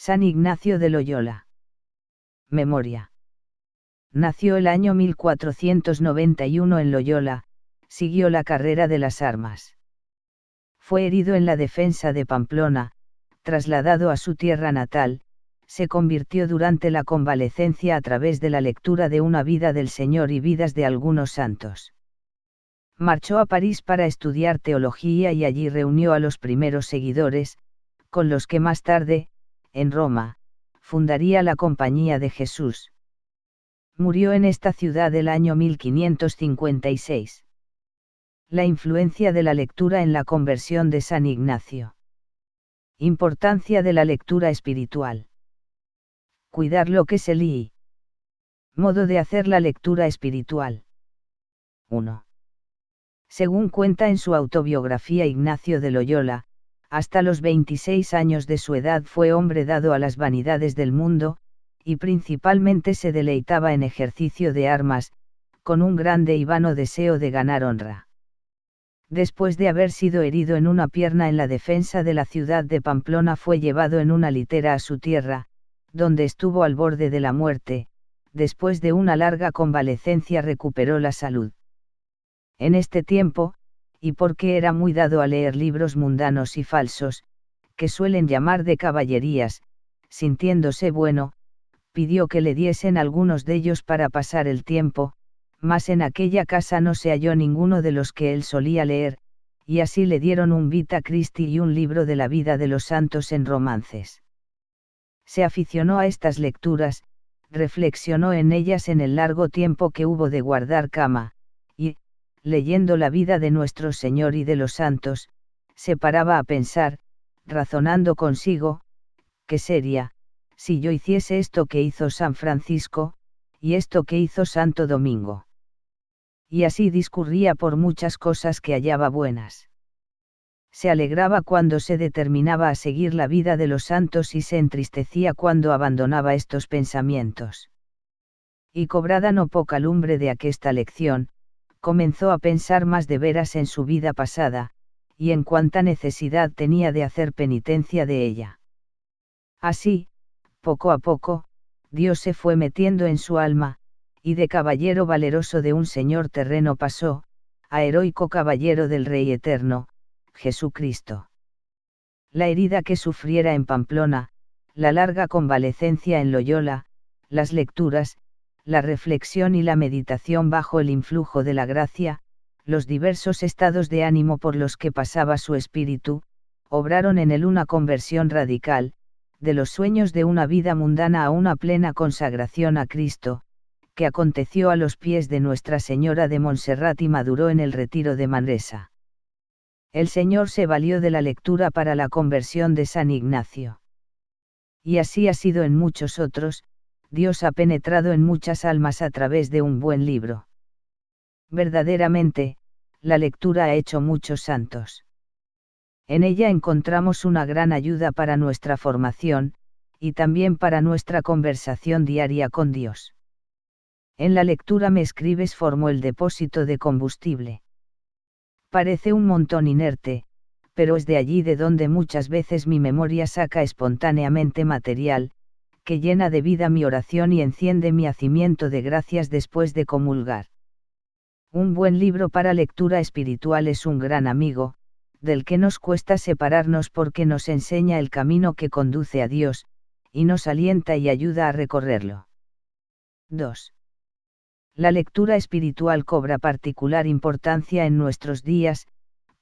San Ignacio de Loyola. Memoria. Nació el año 1491 en Loyola, siguió la carrera de las armas. Fue herido en la defensa de Pamplona, trasladado a su tierra natal, se convirtió durante la convalecencia a través de la lectura de una vida del Señor y vidas de algunos santos. Marchó a París para estudiar teología y allí reunió a los primeros seguidores, con los que más tarde, en Roma, fundaría la Compañía de Jesús. Murió en esta ciudad el año 1556. La influencia de la lectura en la conversión de San Ignacio. Importancia de la lectura espiritual. Cuidar lo que se lee. Modo de hacer la lectura espiritual. 1. Según cuenta en su autobiografía Ignacio de Loyola, hasta los 26 años de su edad fue hombre dado a las vanidades del mundo, y principalmente se deleitaba en ejercicio de armas, con un grande y vano deseo de ganar honra. Después de haber sido herido en una pierna en la defensa de la ciudad de Pamplona, fue llevado en una litera a su tierra, donde estuvo al borde de la muerte. Después de una larga convalecencia recuperó la salud. En este tiempo, y porque era muy dado a leer libros mundanos y falsos, que suelen llamar de caballerías, sintiéndose bueno, pidió que le diesen algunos de ellos para pasar el tiempo, mas en aquella casa no se halló ninguno de los que él solía leer, y así le dieron un Vita Christi y un libro de la vida de los santos en romances. Se aficionó a estas lecturas, reflexionó en ellas en el largo tiempo que hubo de guardar cama, y, leyendo la vida de nuestro Señor y de los santos, se paraba a pensar, razonando consigo, ¿qué sería, si yo hiciese esto que hizo San Francisco, y esto que hizo Santo Domingo? Y así discurría por muchas cosas que hallaba buenas. Se alegraba cuando se determinaba a seguir la vida de los santos y se entristecía cuando abandonaba estos pensamientos. Y cobrada no poca lumbre de aquesta lección, comenzó a pensar más de veras en su vida pasada, y en cuánta necesidad tenía de hacer penitencia de ella. Así, poco a poco, Dios se fue metiendo en su alma, y de caballero valeroso de un señor terreno pasó, a heroico caballero del Rey eterno, Jesucristo. La herida que sufriera en Pamplona, la larga convalecencia en Loyola, las lecturas, la reflexión y la meditación bajo el influjo de la gracia, los diversos estados de ánimo por los que pasaba su espíritu, obraron en él una conversión radical, de los sueños de una vida mundana a una plena consagración a Cristo, que aconteció a los pies de Nuestra Señora de Montserrat y maduró en el retiro de Manresa. El Señor se valió de la lectura para la conversión de San Ignacio. Y así ha sido en muchos otros. Dios ha penetrado en muchas almas a través de un buen libro. Verdaderamente, la lectura ha hecho muchos santos. En ella encontramos una gran ayuda para nuestra formación, y también para nuestra conversación diaria con Dios. En la lectura Me escribes formó el depósito de combustible. Parece un montón inerte, pero es de allí de donde muchas veces mi memoria saca espontáneamente material, que llena de vida mi oración y enciende mi hacimiento de gracias después de comulgar. Un buen libro para lectura espiritual es un gran amigo, del que nos cuesta separarnos porque nos enseña el camino que conduce a Dios, y nos alienta y ayuda a recorrerlo. 2. La lectura espiritual cobra particular importancia en nuestros días,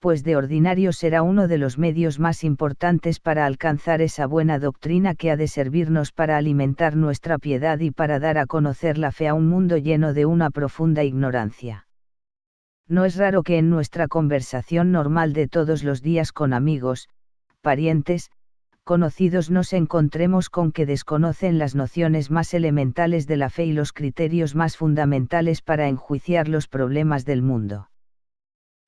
pues de ordinario será uno de los medios más importantes para alcanzar esa buena doctrina que ha de servirnos para alimentar nuestra piedad y para dar a conocer la fe a un mundo lleno de una profunda ignorancia. No es raro que en nuestra conversación normal de todos los días con amigos, parientes, conocidos nos encontremos con que desconocen las nociones más elementales de la fe y los criterios más fundamentales para enjuiciar los problemas del mundo.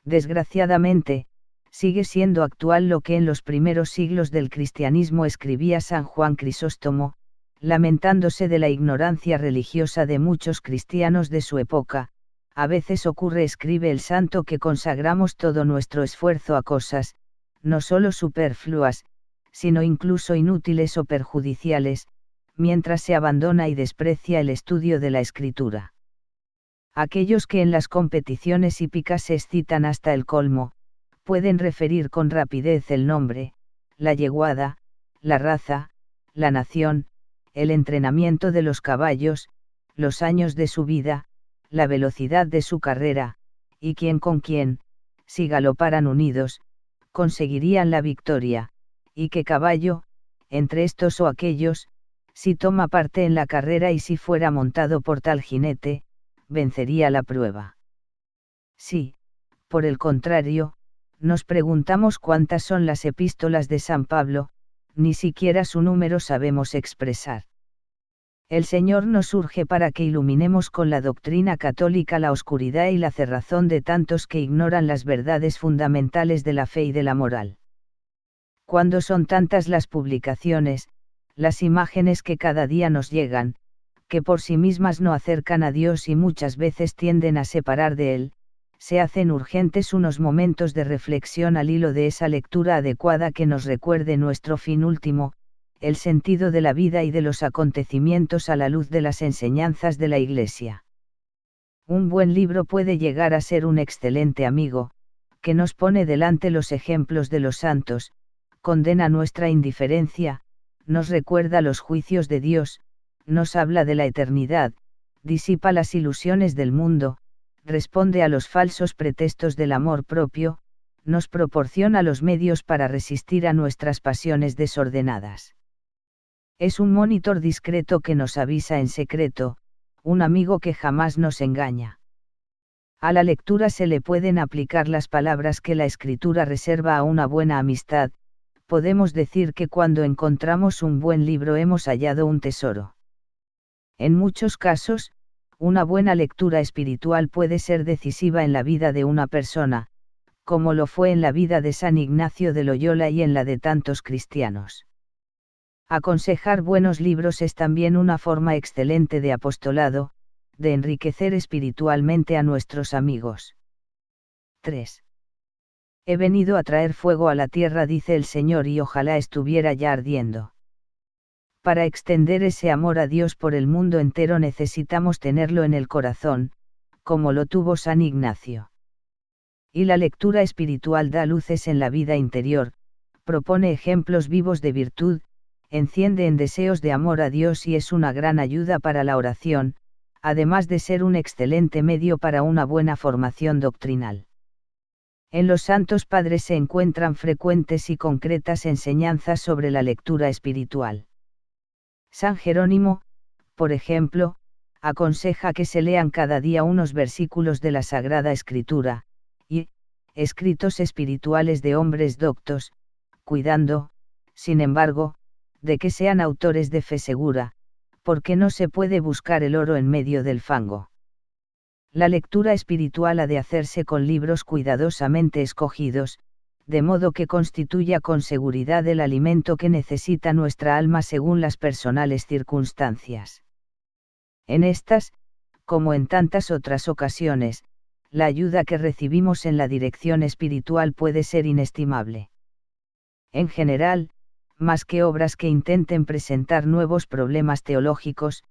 Desgraciadamente, sigue siendo actual lo que en los primeros siglos del cristianismo escribía San Juan Crisóstomo, lamentándose de la ignorancia religiosa de muchos cristianos de su época. A veces ocurre, escribe el santo, que consagramos todo nuestro esfuerzo a cosas, no solo superfluas, sino incluso inútiles o perjudiciales, mientras se abandona y desprecia el estudio de la escritura. Aquellos que en las competiciones hípicas se excitan hasta el colmo, pueden referir con rapidez el nombre, la yeguada, la raza, la nación, el entrenamiento de los caballos, los años de su vida, la velocidad de su carrera, y quién con quién, si galoparan unidos, conseguirían la victoria, y qué caballo, entre estos o aquellos, si toma parte en la carrera y si fuera montado por tal jinete, vencería la prueba. Sí, por el contrario, nos preguntamos cuántas son las epístolas de San Pablo, ni siquiera su número sabemos expresar. El Señor nos urge para que iluminemos con la doctrina católica la oscuridad y la cerrazón de tantos que ignoran las verdades fundamentales de la fe y de la moral. Cuando son tantas las publicaciones, las imágenes que cada día nos llegan, que por sí mismas no acercan a Dios y muchas veces tienden a separar de Él, se hacen urgentes unos momentos de reflexión al hilo de esa lectura adecuada que nos recuerde nuestro fin último, el sentido de la vida y de los acontecimientos a la luz de las enseñanzas de la Iglesia. Un buen libro puede llegar a ser un excelente amigo, que nos pone delante los ejemplos de los santos, condena nuestra indiferencia, nos recuerda los juicios de Dios, nos habla de la eternidad, disipa las ilusiones del mundo, responde a los falsos pretextos del amor propio, nos proporciona los medios para resistir a nuestras pasiones desordenadas. Es un monitor discreto que nos avisa en secreto, un amigo que jamás nos engaña. A la lectura se le pueden aplicar las palabras que la Escritura reserva a una buena amistad. Podemos decir que cuando encontramos un buen libro hemos hallado un tesoro. En muchos casos, una buena lectura espiritual puede ser decisiva en la vida de una persona, como lo fue en la vida de San Ignacio de Loyola y en la de tantos cristianos. Aconsejar buenos libros es también una forma excelente de apostolado, de enriquecer espiritualmente a nuestros amigos. 3. He venido a traer fuego a la tierra, dice el Señor, y ojalá estuviera ya ardiendo. Para extender ese amor a Dios por el mundo entero necesitamos tenerlo en el corazón, como lo tuvo San Ignacio. Y la lectura espiritual da luces en la vida interior, propone ejemplos vivos de virtud, enciende en deseos de amor a Dios y es una gran ayuda para la oración, además de ser un excelente medio para una buena formación doctrinal. En los Santos Padres se encuentran frecuentes y concretas enseñanzas sobre la lectura espiritual. San Jerónimo, por ejemplo, aconseja que se lean cada día unos versículos de la Sagrada Escritura, y, escritos espirituales de hombres doctos, cuidando, sin embargo, de que sean autores de fe segura, porque no se puede buscar el oro en medio del fango. La lectura espiritual ha de hacerse con libros cuidadosamente escogidos, de modo que constituya con seguridad el alimento que necesita nuestra alma según las personales circunstancias. En estas, como en tantas otras ocasiones, la ayuda que recibimos en la dirección espiritual puede ser inestimable. En general, más que obras que intenten presentar nuevos problemas teológicos,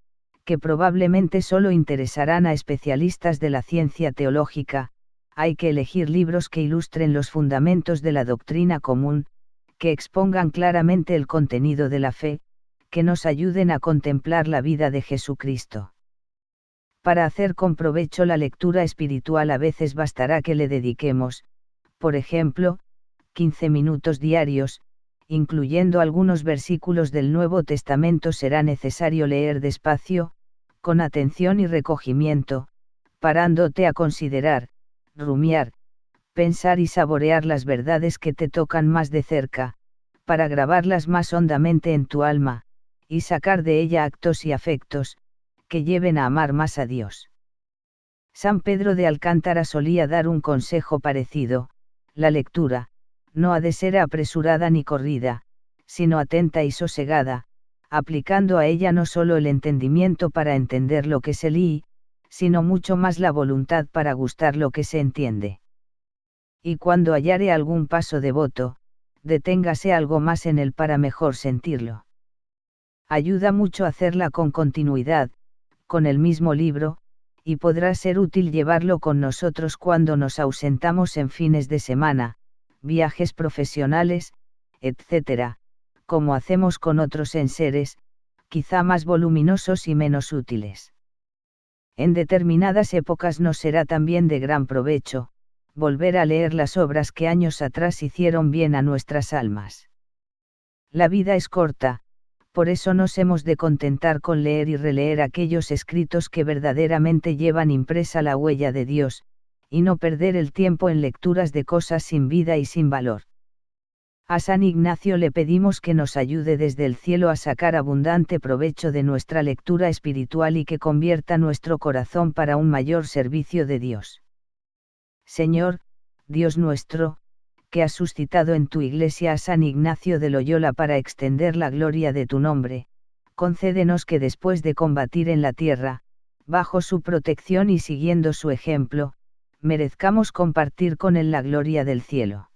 que probablemente solo interesarán a especialistas de la ciencia teológica, hay que elegir libros que ilustren los fundamentos de la doctrina común, que expongan claramente el contenido de la fe, que nos ayuden a contemplar la vida de Jesucristo. Para hacer con provecho la lectura espiritual a veces bastará que le dediquemos, por ejemplo, 15 minutos diarios, incluyendo algunos versículos del Nuevo Testamento. Será necesario leer despacio, con atención y recogimiento, parándote a considerar, rumiar, pensar y saborear las verdades que te tocan más de cerca, para grabarlas más hondamente en tu alma, y sacar de ella actos y afectos, que lleven a amar más a Dios. San Pedro de Alcántara solía dar un consejo parecido: la lectura, no ha de ser apresurada ni corrida, sino atenta y sosegada, aplicando a ella no solo el entendimiento para entender lo que se lee, sino mucho más la voluntad para gustar lo que se entiende. Y cuando hallare algún paso devoto, deténgase algo más en él para mejor sentirlo. Ayuda mucho hacerla con continuidad, con el mismo libro, y podrá ser útil llevarlo con nosotros cuando nos ausentamos en fines de semana, viajes profesionales, etc., como hacemos con otros enseres, quizá más voluminosos y menos útiles. En determinadas épocas nos será también de gran provecho, volver a leer las obras que años atrás hicieron bien a nuestras almas. La vida es corta, por eso nos hemos de contentar con leer y releer aquellos escritos que verdaderamente llevan impresa la huella de Dios, y no perder el tiempo en lecturas de cosas sin vida y sin valor. A San Ignacio le pedimos que nos ayude desde el cielo a sacar abundante provecho de nuestra lectura espiritual y que convierta nuestro corazón para un mayor servicio de Dios. Señor, Dios nuestro, que has suscitado en tu Iglesia a San Ignacio de Loyola para extender la gloria de tu nombre, concédenos que después de combatir en la tierra, bajo su protección y siguiendo su ejemplo, merezcamos compartir con él la gloria del cielo.